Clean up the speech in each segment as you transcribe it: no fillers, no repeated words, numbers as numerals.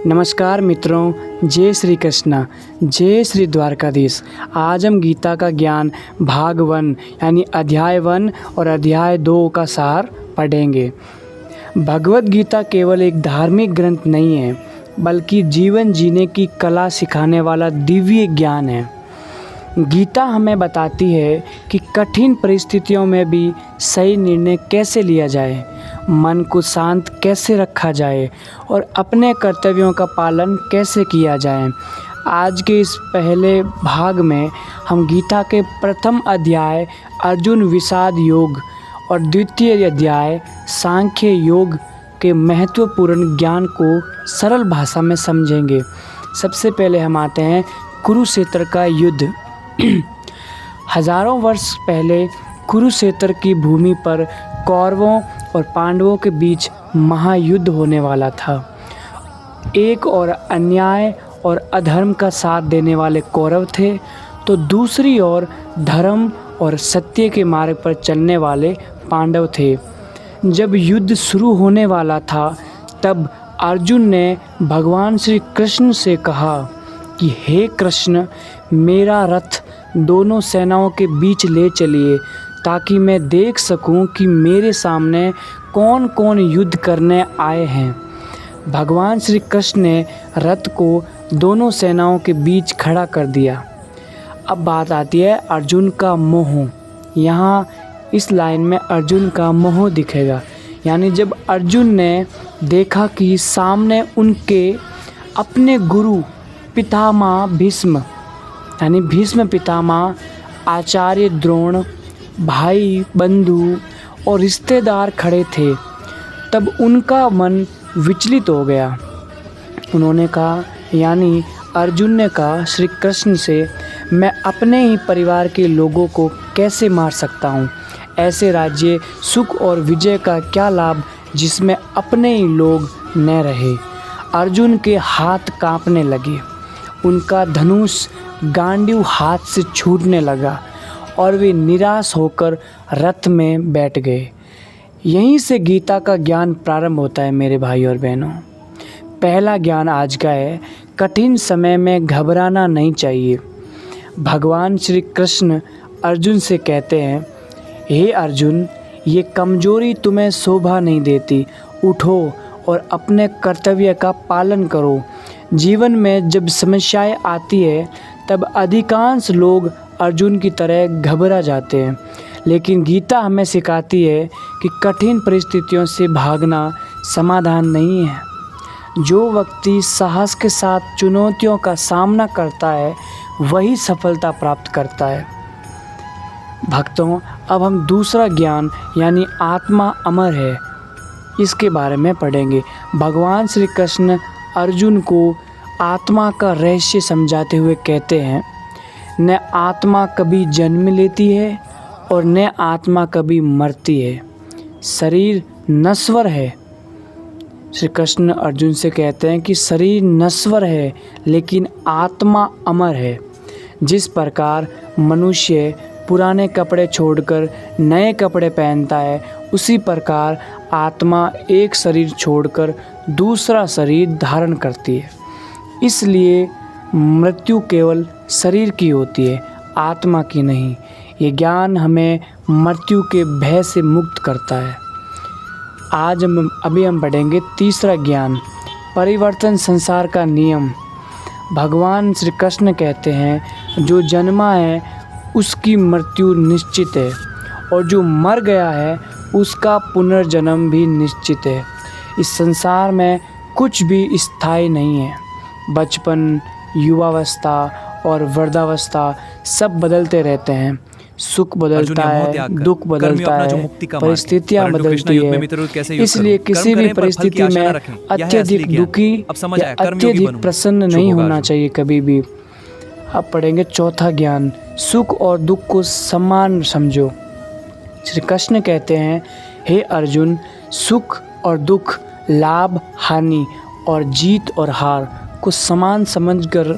नमस्कार मित्रों, जय श्री कृष्णा, जय श्री द्वारकाधीश। आज हम गीता का ज्ञान भाग 1 यानी अध्याय 1 और अध्याय 2 का सार पढ़ेंगे। भगवत गीता केवल एक धार्मिक ग्रंथ नहीं है, बल्कि जीवन जीने की कला सिखाने वाला दिव्य ज्ञान है। गीता हमें बताती है कि कठिन परिस्थितियों में भी सही निर्णय कैसे लिया जाए, मन को शांत कैसे रखा जाए और अपने कर्तव्यों का पालन कैसे किया जाए। आज के इस पहले भाग में हम गीता के प्रथम अध्याय अर्जुन विषाद योग और द्वितीय अध्याय सांख्य योग के महत्वपूर्ण ज्ञान को सरल भाषा में समझेंगे। सबसे पहले हम आते हैं कुरुक्षेत्र का युद्ध। हजारों वर्ष पहले कुरुक्षेत्र की भूमि पर कौरवों और पांडवों के बीच महायुद्ध होने वाला था। एक और अन्याय और अधर्म का साथ देने वाले कौरव थे, तो दूसरी ओर धर्म और सत्य के मार्ग पर चलने वाले पांडव थे। जब युद्ध शुरू होने वाला था, तब अर्जुन ने भगवान श्री कृष्ण से कहा कि हे कृष्ण, मेरा रथ दोनों सेनाओं के बीच ले चलिए, ताकि मैं देख सकूं कि मेरे सामने कौन कौन युद्ध करने आए हैं। भगवान श्री कृष्ण ने रथ को दोनों सेनाओं के बीच खड़ा कर दिया। अब बात आती है अर्जुन का मोह। यहाँ इस लाइन में अर्जुन का मोह दिखेगा, यानी जब अर्जुन ने देखा कि सामने उनके अपने गुरु पितामह भीष्म यानी भीष्म पितामह, आचार्य द्रोण, भाई बंधु और रिश्तेदार खड़े थे, तब उनका मन विचलित हो गया। उन्होंने कहा, यानी अर्जुन ने कहा श्री कृष्ण से, मैं अपने ही परिवार के लोगों को कैसे मार सकता हूँ। ऐसे राज्य सुख और विजय का क्या लाभ जिसमें अपने ही लोग न रहे। अर्जुन के हाथ कांपने लगे, उनका धनुष गांडीव हाथ से छूटने लगा और वे निराश होकर रथ में बैठ गए। यहीं से गीता का ज्ञान प्रारंभ होता है मेरे भाई और बहनों। पहला ज्ञान आज का है, कठिन समय में घबराना नहीं चाहिए। भगवान श्री कृष्ण अर्जुन से कहते हैं, हे अर्जुन, ये कमजोरी तुम्हें शोभा नहीं देती। उठो और अपने कर्तव्य का पालन करो। जीवन में जब समस्याएं आती है, तब अधिकांश लोग अर्जुन की तरह घबरा जाते हैं, लेकिन गीता हमें सिखाती है कि कठिन परिस्थितियों से भागना समाधान नहीं है। जो व्यक्ति साहस के साथ चुनौतियों का सामना करता है, वही सफलता प्राप्त करता है। भक्तों, अब हम दूसरा ज्ञान यानी आत्मा अमर है, इसके बारे में पढ़ेंगे। भगवान श्री कृष्ण अर्जुन को आत्मा का रहस्य समझाते हुए कहते हैं, न आत्मा कभी जन्म लेती है और न आत्मा कभी मरती है। शरीर नश्वर है। श्री कृष्ण अर्जुन से कहते हैं कि शरीर नश्वर है, लेकिन आत्मा अमर है। जिस प्रकार मनुष्य पुराने कपड़े छोड़कर नए कपड़े पहनता है, उसी प्रकार आत्मा एक शरीर छोड़कर दूसरा शरीर धारण करती है। इसलिए मृत्यु केवल शरीर की होती है, आत्मा की नहीं। ये ज्ञान हमें मृत्यु के भय से मुक्त करता है। आज हम पढ़ेंगे तीसरा ज्ञान, परिवर्तन संसार का नियम। भगवान श्री कृष्ण कहते हैं, जो जन्मा है उसकी मृत्यु निश्चित है, और जो मर गया है उसका पुनर्जन्म भी निश्चित है। इस संसार में कुछ भी स्थायी नहीं है। बचपन, युवावस्था और वृद्धावस्था सब बदलते रहते हैं। सुख बदलता है, दुख बदलता है, परिस्थितियाँ बदलती है। इसलिए किसी भी परिस्थिति में अत्यधिक दुखी या अत्यधिक प्रसन्न नहीं होना चाहिए कभी भी। अब पढ़ेंगे चौथा ज्ञान, सुख और दुख को समान समझो। श्री कृष्ण कहते हैं, हे अर्जुन, सुख और दुख, लाभ हानि और जीत और हार को समान समझकर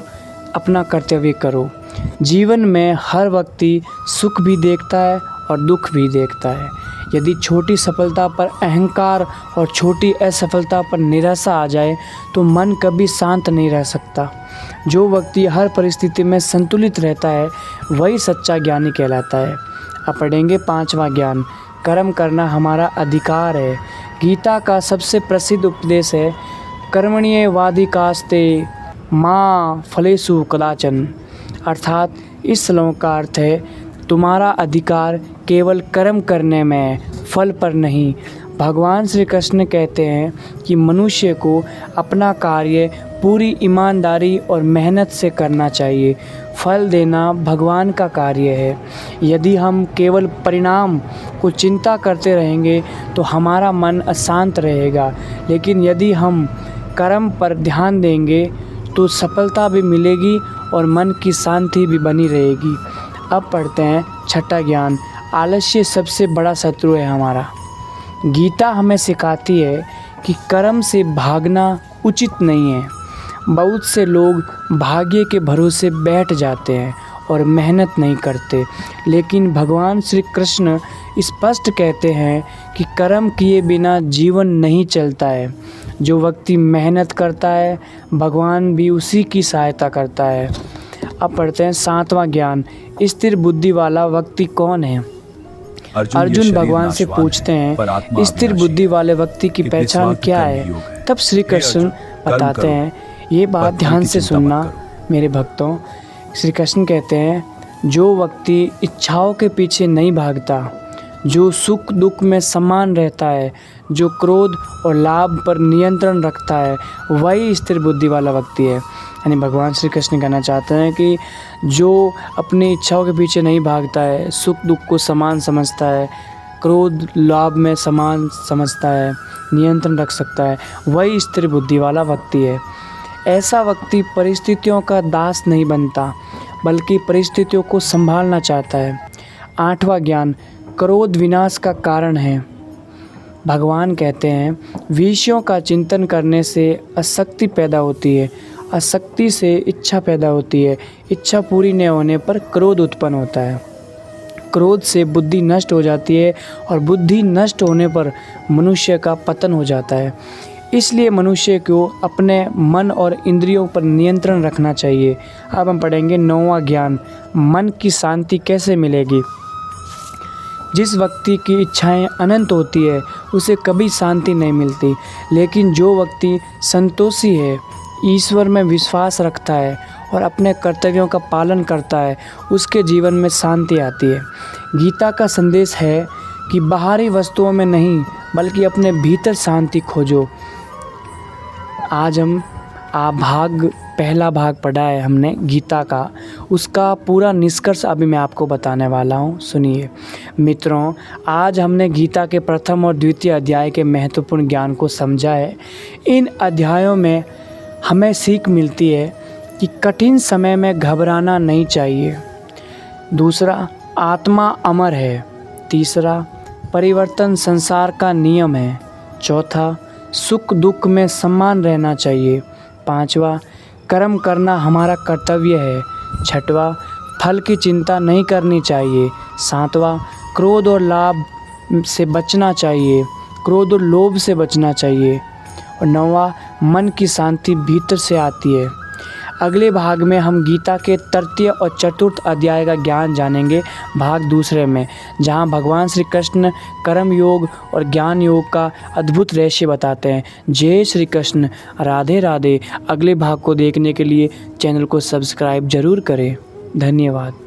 अपना कर्तव्य करो। जीवन में हर व्यक्ति सुख भी देखता है और दुख भी देखता है। यदि छोटी सफलता पर अहंकार और छोटी असफलता पर निराशा आ जाए तो मन कभी शांत नहीं रह सकता। जो व्यक्ति हर परिस्थिति में संतुलित रहता है वही सच्चा ज्ञानी कहलाता है। अब पढ़ेंगे 5वां ज्ञान, कर्म करना हमारा अधिकार है। गीता का सबसे प्रसिद्ध उपदेश है कर्मण्येवाधिकारस्ते मां फलेषु कदाचन। अर्थात इस श्लोक का अर्थ है तुम्हारा अधिकार केवल कर्म करने में, फल पर नहीं। भगवान श्री कृष्ण कहते हैं कि मनुष्य को अपना कार्य पूरी ईमानदारी और मेहनत से करना चाहिए। फल देना भगवान का कार्य है। यदि हम केवल परिणाम को चिंता करते रहेंगे तो हमारा मन अशांत रहेगा, लेकिन यदि हम कर्म पर ध्यान देंगे तो सफलता भी मिलेगी और मन की शांति भी बनी रहेगी। अब पढ़ते हैं 6ठा ज्ञान, आलस्य सबसे बड़ा शत्रु है हमारा। गीता हमें सिखाती है कि कर्म से भागना उचित नहीं है। बहुत से लोग भाग्य के भरोसे बैठ जाते हैं और मेहनत नहीं करते, लेकिन भगवान श्री कृष्ण स्पष्ट कहते हैं कि कर्म किए बिना जीवन नहीं चलता है। जो व्यक्ति मेहनत करता है भगवान भी उसी की सहायता करता है। अब पढ़ते हैं 7वां ज्ञान, स्थिर बुद्धि वाला व्यक्ति कौन है। अर्जुन भगवान से पूछते हैं स्थिर बुद्धि वाले व्यक्ति की पहचान क्या है। तब श्री कृष्ण बताते हैं ये बात ध्यान से सुनना मेरे भक्तों। श्री कृष्ण कहते हैं जो व्यक्ति इच्छाओं के पीछे नहीं भागता, जो सुख दुख में समान रहता है, जो क्रोध और लाभ पर नियंत्रण रखता है, वही स्थिर बुद्धि वाला व्यक्ति है। यानी भगवान श्री कृष्ण कहना चाहते हैं कि जो अपनी इच्छाओं के पीछे नहीं भागता है, सुख दुख को समान समझता है, क्रोध लाभ में समान समझता है, नियंत्रण रख सकता है, वही स्थिर बुद्धि वाला व्यक्ति है। ऐसा व्यक्ति परिस्थितियों का दास नहीं बनता, बल्कि परिस्थितियों को संभालना चाहता है। 8वां ज्ञान, क्रोध विनाश का कारण है। भगवान कहते हैं विषयों का चिंतन करने से आसक्ति पैदा होती है, आसक्ति से इच्छा पैदा होती है, इच्छा पूरी न होने पर क्रोध उत्पन्न होता है। क्रोध से बुद्धि नष्ट हो जाती है और बुद्धि नष्ट होने पर मनुष्य का पतन हो जाता है। इसलिए मनुष्य को अपने मन और इंद्रियों पर नियंत्रण रखना चाहिए। अब हम पढ़ेंगे 9वां ज्ञान, मन की शांति कैसे मिलेगी। जिस व्यक्ति की इच्छाएं अनंत होती है उसे कभी शांति नहीं मिलती, लेकिन जो व्यक्ति संतोषी है, ईश्वर में विश्वास रखता है और अपने कर्तव्यों का पालन करता है, उसके जीवन में शांति आती है। गीता का संदेश है कि बाहरी वस्तुओं में नहीं बल्कि अपने भीतर शांति खोजो। आज हम पहला भाग पढ़ा है हमने गीता का, उसका पूरा निष्कर्ष अभी मैं आपको बताने वाला हूँ, सुनिए। मित्रों, आज हमने गीता के प्रथम और द्वितीय अध्याय के महत्वपूर्ण ज्ञान को समझा है। इन अध्यायों में हमें सीख मिलती है कि कठिन समय में घबराना नहीं चाहिए। दूसरा, आत्मा अमर है। तीसरा, परिवर्तन संसार का नियम है। चौथा, सुख दुख में समान रहना चाहिए। पांचवा, कर्म करना हमारा कर्तव्य है। छठवां, फल की चिंता नहीं करनी चाहिए। सातवां, क्रोध और लाभ से बचना चाहिए, क्रोध और लोभ से बचना चाहिए। और नौवां, मन की शांति भीतर से आती है। अगले भाग में हम गीता के तृतीय और चतुर्थ अध्याय का ज्ञान जानेंगे, भाग दूसरे में, जहां भगवान श्री कृष्ण कर्म योग और ज्ञान योग का अद्भुत रहस्य बताते हैं। जय श्री कृष्ण, राधे राधे। अगले भाग को देखने के लिए चैनल को सब्सक्राइब जरूर करें। धन्यवाद।